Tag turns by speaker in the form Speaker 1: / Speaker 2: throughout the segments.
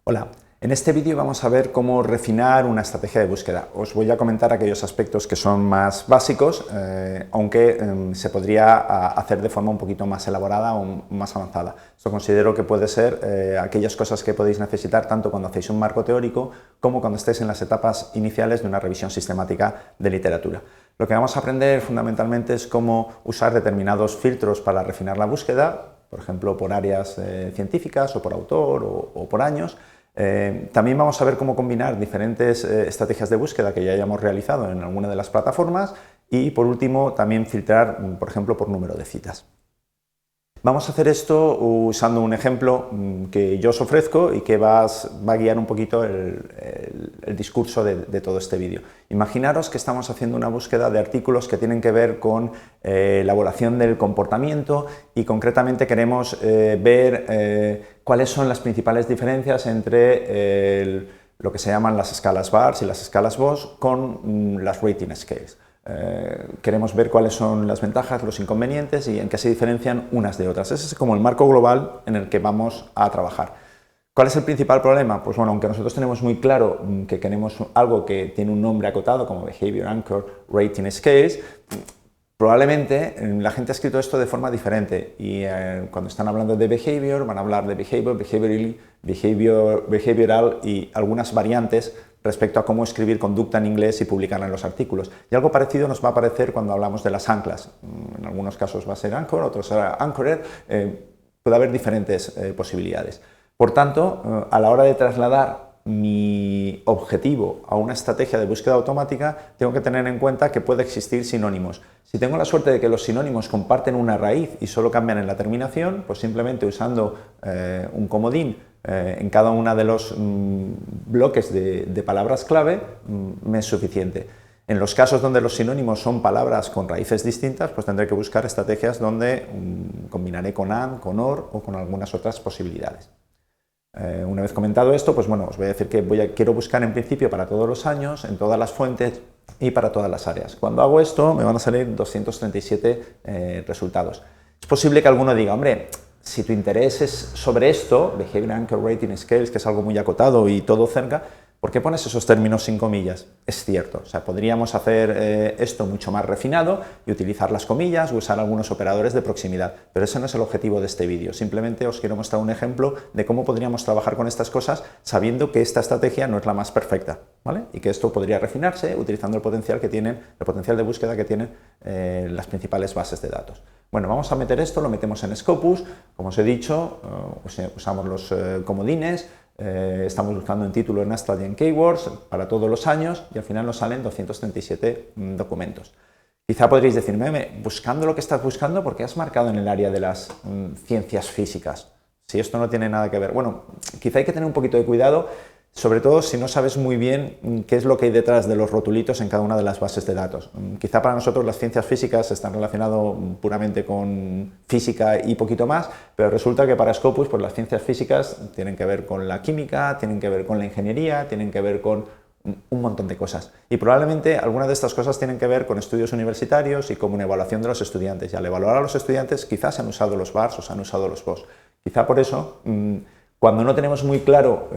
Speaker 1: Hola, en este vídeo vamos a ver cómo refinar una estrategia de búsqueda. Os voy a comentar aquellos aspectos que son más básicos, aunque se podría hacer de forma un poquito más elaborada o más avanzada. Esto considero que puede ser aquellas cosas que podéis necesitar tanto cuando hacéis un marco teórico como cuando estéis en las etapas iniciales de una revisión sistemática de literatura. Lo que vamos a aprender fundamentalmente es cómo usar determinados filtros para refinar la búsqueda, por ejemplo, por áreas científicas o por autor o por años. También vamos a ver cómo combinar diferentes estrategias de búsqueda que ya hayamos realizado en alguna de las plataformas y, por último, también filtrar, por ejemplo, por número de citas. Vamos a hacer esto usando un ejemplo que yo os ofrezco y que va a guiar un poquito el discurso de todo este vídeo. Imaginaros que estamos haciendo una búsqueda de artículos que tienen que ver con la evaluación del comportamiento y concretamente queremos ver cuáles son las principales diferencias entre lo que se llaman las escalas BARS y las escalas BOSS con las rating scales. Queremos ver cuáles son las ventajas, los inconvenientes y en qué se diferencian unas de otras. Ese es como el marco global en el que vamos a trabajar. ¿Cuál es el principal problema? Pues bueno, aunque nosotros tenemos muy claro que queremos algo que tiene un nombre acotado como Behavior Anchor Rating Scales, probablemente la gente ha escrito esto de forma diferente y cuando están hablando de behavior van a hablar de behavioral y algunas variantes respecto a cómo escribir conducta en inglés y publicarla en los artículos. Y algo parecido nos va a aparecer cuando hablamos de las anclas. En algunos casos va a ser anchor, otros será anchored, puede haber diferentes posibilidades. Por tanto, a la hora de trasladar mi objetivo a una estrategia de búsqueda automática, tengo que tener en cuenta que puede existir sinónimos. Si tengo la suerte de que los sinónimos comparten una raíz y solo cambian en la terminación, pues simplemente usando un comodín en cada uno de los bloques de palabras clave me es suficiente. En los casos donde los sinónimos son palabras con raíces distintas, pues tendré que buscar estrategias donde combinaré con and, con or o con algunas otras posibilidades. Una vez comentado esto, pues bueno, os voy a decir que quiero buscar en principio para todos los años, en todas las fuentes y para todas las áreas. Cuando hago esto me van a salir 237 resultados. Es posible que alguno diga, hombre, si tu interés es sobre esto, Behavior Anchor Rating Scales, que es algo muy acotado y todo cerca, ¿por qué pones esos términos sin comillas? Es cierto, o sea, podríamos hacer esto mucho más refinado y utilizar las comillas, usar algunos operadores de proximidad, pero ese no es el objetivo de este vídeo. Simplemente os quiero mostrar un ejemplo de cómo podríamos trabajar con estas cosas sabiendo que esta estrategia no es la más perfecta, ¿vale? Y que esto podría refinarse utilizando el potencial de búsqueda que tienen las principales bases de datos. Bueno, vamos a meter esto, lo metemos en Scopus, como os he dicho, usamos los comodines, estamos buscando en título, en Astra y en Keywords para todos los años y al final nos salen 237 documentos. Quizá podréis decirme, buscando lo que estás buscando, ¿por qué has marcado en el área de las ciencias físicas? Si esto no tiene nada que ver. Bueno, quizá hay que tener un poquito de cuidado, sobre todo si no sabes muy bien qué es lo que hay detrás de los rotulitos en cada una de las bases de datos. Quizá para nosotros las ciencias físicas están relacionadas puramente con física y poquito más, pero resulta que para Scopus pues las ciencias físicas tienen que ver con la química, tienen que ver con la ingeniería, tienen que ver con un montón de cosas. Y probablemente algunas de estas cosas tienen que ver con estudios universitarios y con una evaluación de los estudiantes. Y al evaluar a los estudiantes quizás se han usado los BARS o se han usado los BOSS. Quizá por eso cuando no tenemos muy claro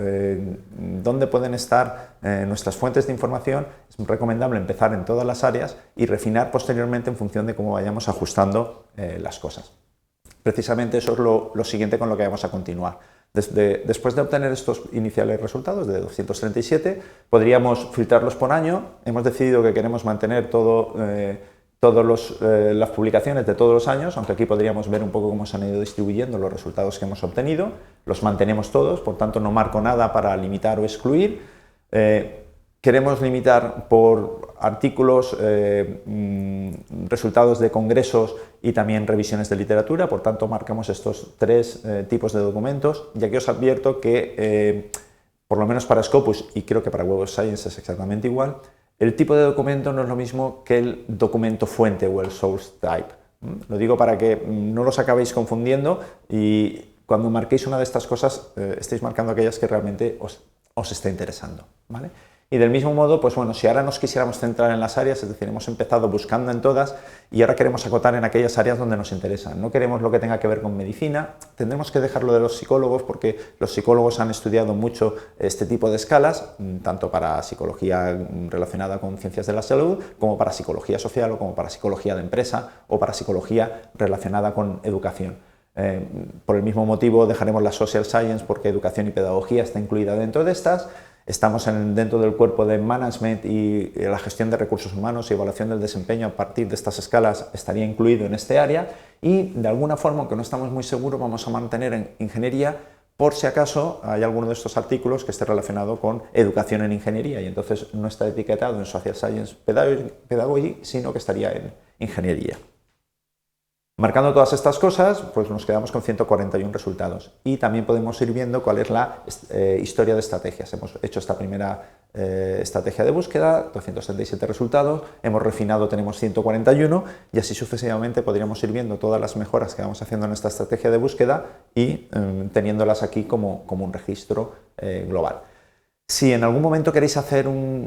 Speaker 1: dónde pueden estar nuestras fuentes de información, es recomendable empezar en todas las áreas y refinar posteriormente en función de cómo vayamos ajustando las cosas. Precisamente eso es lo siguiente con lo que vamos a continuar. Después de obtener estos iniciales resultados de 237, podríamos filtrarlos por año. Hemos decidido que queremos mantener las publicaciones de todos los años, aunque aquí podríamos ver un poco cómo se han ido distribuyendo los resultados que hemos obtenido. Los mantenemos todos, por tanto no marco nada para limitar o excluir. Queremos limitar por artículos, resultados de congresos y también revisiones de literatura, por tanto marcamos estos tres tipos de documentos. Y aquí os advierto que, por lo menos para Scopus y creo que para Web of Science es exactamente igual, el tipo de documento no es lo mismo que el documento fuente o el source type. Lo digo para que no los acabéis confundiendo y cuando marquéis una de estas cosas estéis marcando aquellas que realmente os está interesando, ¿vale? Y del mismo modo, pues bueno, si ahora nos quisiéramos centrar en las áreas, es decir, hemos empezado buscando en todas y ahora queremos acotar en aquellas áreas donde nos interesan. No queremos lo que tenga que ver con medicina, tendremos que dejarlo de los psicólogos porque los psicólogos han estudiado mucho este tipo de escalas, tanto para psicología relacionada con ciencias de la salud, como para psicología social o como para psicología de empresa o para psicología relacionada con educación. Por el mismo motivo dejaremos la social science porque educación y pedagogía está incluida dentro de estas. Estamos dentro del cuerpo de management y la gestión de recursos humanos y evaluación del desempeño a partir de estas escalas estaría incluido en este área y de alguna forma, aunque no estamos muy seguros, vamos a mantener en ingeniería por si acaso hay alguno de estos artículos que esté relacionado con educación en ingeniería y entonces no está etiquetado en social science pedagogy, sino que estaría en ingeniería. Marcando todas estas cosas, pues nos quedamos con 141 resultados y también podemos ir viendo cuál es la historia de estrategias. Hemos hecho esta primera estrategia de búsqueda, 277 resultados, hemos refinado, tenemos 141 y así sucesivamente podríamos ir viendo todas las mejoras que vamos haciendo en esta estrategia de búsqueda y teniéndolas aquí como un registro global. Si en algún momento queréis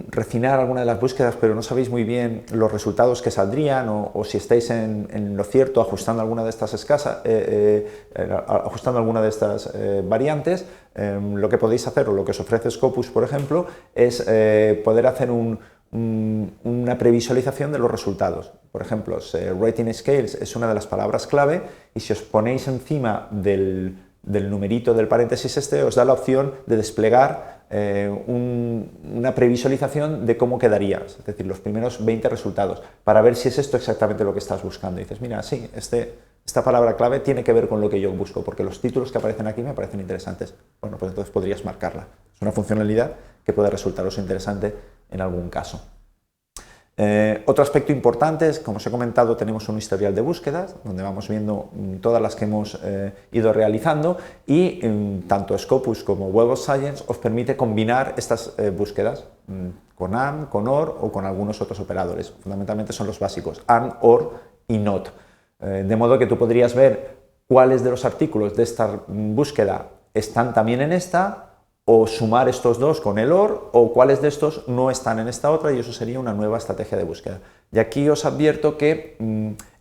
Speaker 1: refinar alguna de las búsquedas pero no sabéis muy bien los resultados que saldrían o si estáis en lo cierto ajustando alguna de estas variantes, lo que podéis hacer o lo que os ofrece Scopus, por ejemplo, es poder hacer una previsualización de los resultados. Por ejemplo, Rating Scales es una de las palabras clave y si os ponéis encima del numerito del paréntesis os da la opción de desplegar una previsualización de cómo quedaría, es decir, los primeros 20 resultados, para ver si es esto exactamente lo que estás buscando. Y dices, mira, sí, esta palabra clave tiene que ver con lo que yo busco, porque los títulos que aparecen aquí me parecen interesantes. Bueno, pues entonces podrías marcarla. Es una funcionalidad que puede resultaros interesante en algún caso. Otro aspecto importante es, como os he comentado, tenemos un historial de búsquedas donde vamos viendo todas las que hemos ido realizando y tanto Scopus como Web of Science os permite combinar estas búsquedas con AND, con OR o con algunos otros operadores. Fundamentalmente son los básicos, AND, OR y NOT. De modo que tú podrías ver cuáles de los artículos de esta búsqueda están también en esta, o sumar estos dos con el OR, o cuáles de estos no están en esta otra, y eso sería una nueva estrategia de búsqueda. Y aquí os advierto que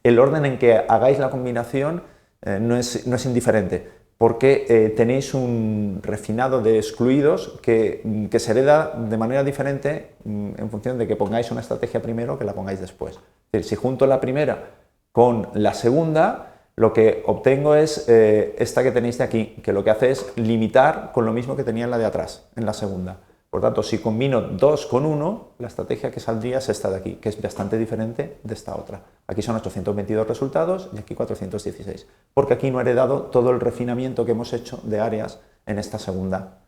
Speaker 1: el orden en que hagáis la combinación no es indiferente, porque tenéis un refinado de excluidos que se hereda de manera diferente en función de que pongáis una estrategia primero o que la pongáis después. Es decir, si junto la primera con la segunda, lo que obtengo es esta que tenéis de aquí, que lo que hace es limitar con lo mismo que tenía en la de atrás, en la segunda. Por tanto, si combino 2 con 1, la estrategia que saldría es esta de aquí, que es bastante diferente de esta otra. Aquí son 822 resultados y aquí 416, porque aquí no he heredado todo el refinamiento que hemos hecho de áreas en esta segunda.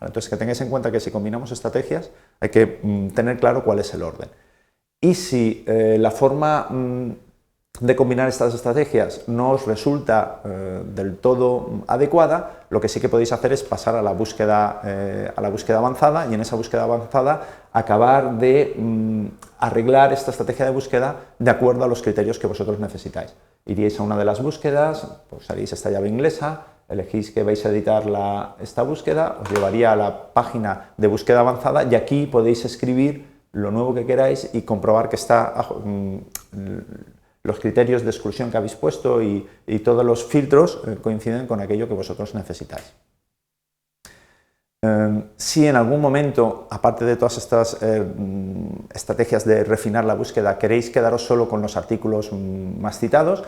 Speaker 1: Entonces, que tengáis en cuenta que si combinamos estrategias hay que tener claro cuál es el orden. Y si la forma de combinar estas estrategias no os resulta del todo adecuada, lo que sí que podéis hacer es pasar a la búsqueda avanzada y en esa búsqueda avanzada acabar de arreglar esta estrategia de búsqueda de acuerdo a los criterios que vosotros necesitáis. Iríais a una de las búsquedas, pues haréis esta llave inglesa, elegís que vais a editar esta búsqueda, os llevaría a la página de búsqueda avanzada y aquí podéis escribir lo nuevo que queráis y comprobar que está los criterios de exclusión que habéis puesto y todos los filtros coinciden con aquello que vosotros necesitáis. Si en algún momento, aparte de todas estas estrategias de refinar la búsqueda, queréis quedaros solo con los artículos más citados,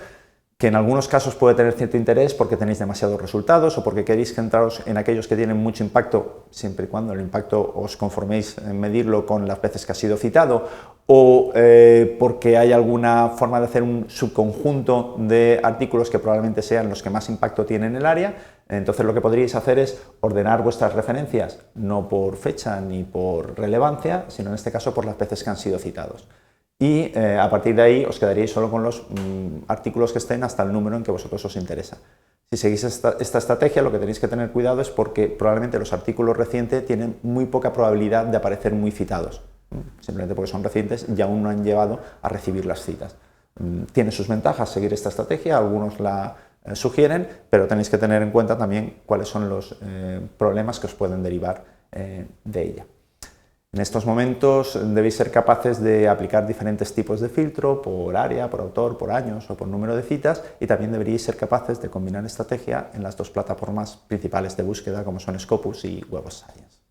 Speaker 1: que en algunos casos puede tener cierto interés porque tenéis demasiados resultados o porque queréis centraros en aquellos que tienen mucho impacto, siempre y cuando el impacto os conforméis en medirlo con las veces que ha sido citado, o porque hay alguna forma de hacer un subconjunto de artículos que probablemente sean los que más impacto tienen en el área. Entonces lo que podríais hacer es ordenar vuestras referencias, no por fecha ni por relevancia, sino en este caso por las veces que han sido citados. Y a partir de ahí os quedaríais solo con los artículos que estén hasta el número en que vosotros os interesa. Si seguís esta estrategia, lo que tenéis que tener cuidado es porque probablemente los artículos recientes tienen muy poca probabilidad de aparecer muy citados, simplemente porque son recientes y aún no han llevado a recibir las citas. Tiene sus ventajas seguir esta estrategia, algunos la sugieren, pero tenéis que tener en cuenta también cuáles son los problemas que os pueden derivar de ella. En estos momentos debéis ser capaces de aplicar diferentes tipos de filtro por área, por autor, por años o por número de citas, y también deberíais ser capaces de combinar estrategia en las dos plataformas principales de búsqueda como son Scopus y Web of Science.